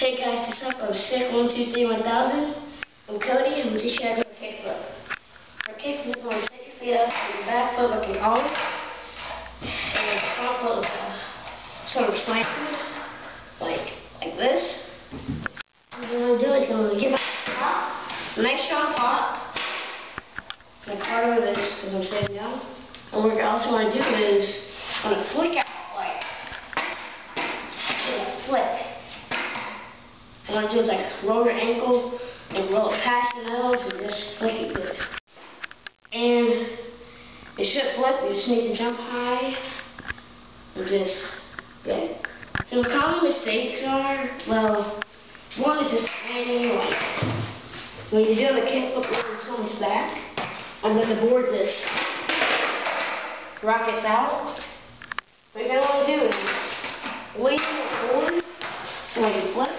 Hey guys, this up of Sick 123 1000. I'm Cody, and I'm teaching you how to do a kickflip. For a kickflip, you want to set your feet up, and your back foot like an olive, and your front foot like a sort of slanted, like this. What you want to do is you want to get a nice strong pop, and a card over this because I'm sitting down. And what you also want to do is you want to flick out like flick. What you want to do is like roll your ankle and roll it past the nose and just flick it good. And it should flip, you just need to jump high and just good. Some common mistakes are, well, one is just landing like when you're doing a kickflip over someone's back and then the board just rockets out. What you're going to want to do is wait forward so when you flip,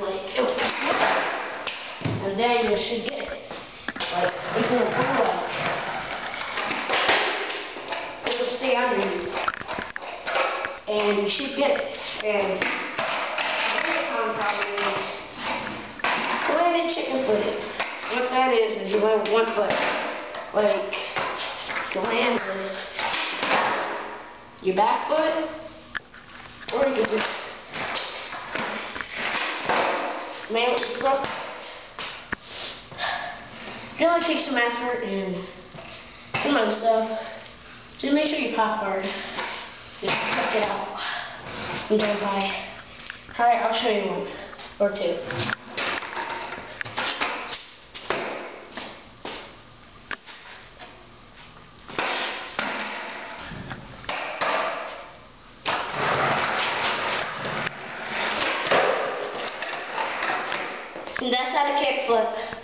like it will flip, and then you should get it. Like it's gonna go like it will stay under you, and you should get it. And the other common problem is landed chicken footed. What that is you land with one foot, like to land with your back foot, or you can just man with your foot. It really takes some effort and some other stuff. Just make sure you pop hard. Just tuck it out and jump high. Alright, I'll show you one or two. And that's how to kickflip.